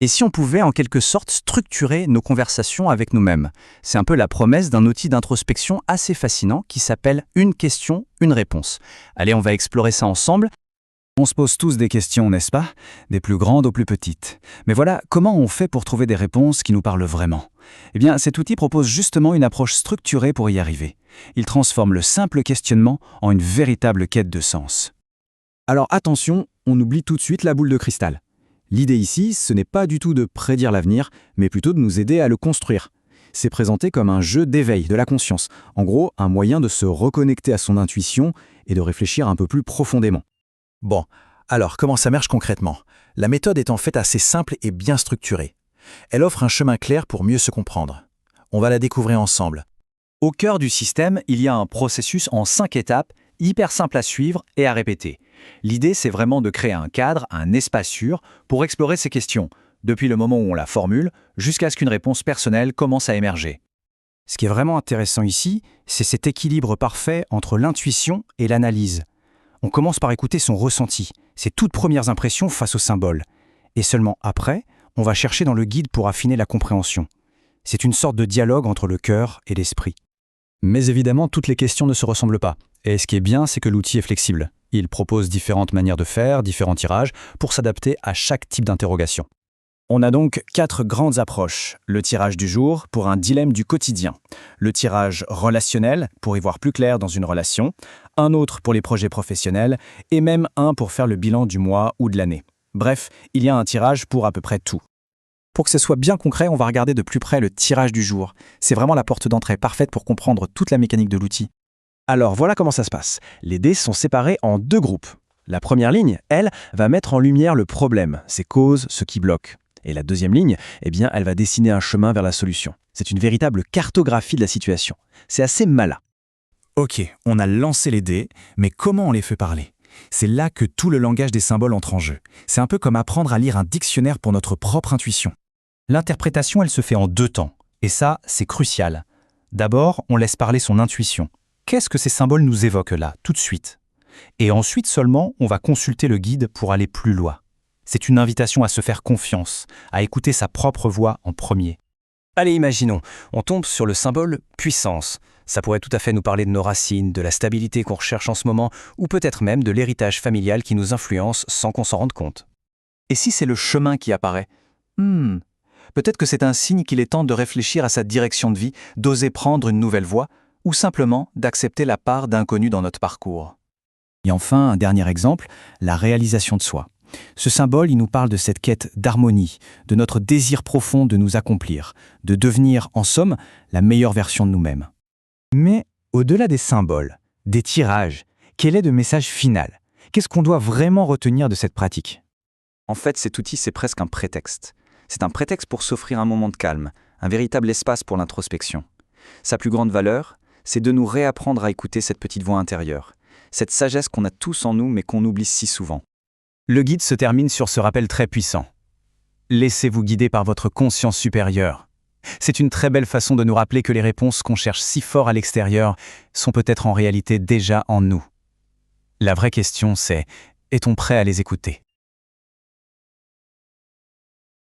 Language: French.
Et si on pouvait en quelque sorte structurer nos conversations avec nous-mêmes? C'est un peu la promesse d'un outil d'introspection assez fascinant qui s'appelle une question, une réponse. Allez, on va explorer ça ensemble. On se pose tous des questions, n'est-ce pas? Des plus grandes aux plus petites. Mais voilà, comment on fait pour trouver des réponses qui nous parlent vraiment? Eh bien, cet outil propose justement une approche structurée pour y arriver. Il transforme le simple questionnement en une véritable quête de sens. Alors attention, on oublie tout de suite la boule de cristal. L'idée ici, ce n'est pas du tout de prédire l'avenir, mais plutôt de nous aider à le construire. C'est présenté comme un jeu d'éveil de la conscience. En gros, un moyen de se reconnecter à son intuition et de réfléchir un peu plus profondément. Bon, alors comment ça marche concrètement? La méthode est en fait assez simple et bien structurée. Elle offre un chemin clair pour mieux se comprendre. On va la découvrir ensemble. Au cœur du système, il y a un processus en 5 étapes, hyper simple à suivre et à répéter. L'idée, c'est vraiment de créer un cadre, un espace sûr pour explorer ces questions, depuis le moment où on la formule jusqu'à ce qu'une réponse personnelle commence à émerger. Ce qui est vraiment intéressant ici, c'est cet équilibre parfait entre l'intuition et l'analyse. On commence par écouter son ressenti, ses toutes premières impressions face au symbole. Et seulement après, on va chercher dans le guide pour affiner la compréhension. C'est une sorte de dialogue entre le cœur et l'esprit. Mais évidemment, toutes les questions ne se ressemblent pas. Et ce qui est bien, c'est que l'outil est flexible. Il propose différentes manières de faire, différents tirages, pour s'adapter à chaque type d'interrogation. On a donc 4 grandes approches. Le tirage du jour pour un dilemme du quotidien. Le tirage relationnel pour y voir plus clair dans une relation. Un autre pour les projets professionnels. Et même un pour faire le bilan du mois ou de l'année. Bref, il y a un tirage pour à peu près tout. Pour que ce soit bien concret, on va regarder de plus près le tirage du jour. C'est vraiment la porte d'entrée parfaite pour comprendre toute la mécanique de l'outil. Alors voilà comment ça se passe. Les dés sont séparés en 2 groupes. La première ligne, elle, va mettre en lumière le problème, ses causes, ce qui bloque. Et la deuxième ligne, eh bien, elle va dessiner un chemin vers la solution. C'est une véritable cartographie de la situation. C'est assez malin. Ok, on a lancé les dés, mais comment on les fait parler? C'est là que tout le langage des symboles entre en jeu. C'est un peu comme apprendre à lire un dictionnaire pour notre propre intuition. L'interprétation, elle se fait en 2 temps. Et ça, c'est crucial. D'abord, on laisse parler son intuition. Qu'est-ce que ces symboles nous évoquent là, tout de suite? Et ensuite seulement, on va consulter le guide pour aller plus loin. C'est une invitation à se faire confiance, à écouter sa propre voix en premier. Allez, imaginons, on tombe sur le symbole puissance. Ça pourrait tout à fait nous parler de nos racines, de la stabilité qu'on recherche en ce moment, ou peut-être même de l'héritage familial qui nous influence sans qu'on s'en rende compte. Et si c'est le chemin qui apparaît? Peut-être que c'est un signe qu'il est temps de réfléchir à sa direction de vie, d'oser prendre une nouvelle voie, ou simplement d'accepter la part d'inconnu dans notre parcours. Et enfin, un dernier exemple, la réalisation de soi. Ce symbole, il nous parle de cette quête d'harmonie, de notre désir profond de nous accomplir, de devenir, en somme, la meilleure version de nous-mêmes. Mais, au-delà des symboles, des tirages, quel est le message final? Qu'est-ce qu'on doit vraiment retenir de cette pratique? En fait, cet outil, c'est presque un prétexte. C'est un prétexte pour s'offrir un moment de calme, un véritable espace pour l'introspection. Sa plus grande valeur, c'est de nous réapprendre à écouter cette petite voix intérieure, cette sagesse qu'on a tous en nous mais qu'on oublie si souvent. Le guide se termine sur ce rappel très puissant. Laissez-vous guider par votre conscience supérieure. C'est une très belle façon de nous rappeler que les réponses qu'on cherche si fort à l'extérieur sont peut-être en réalité déjà en nous. La vraie question, c'est, est-on prêt à les écouter?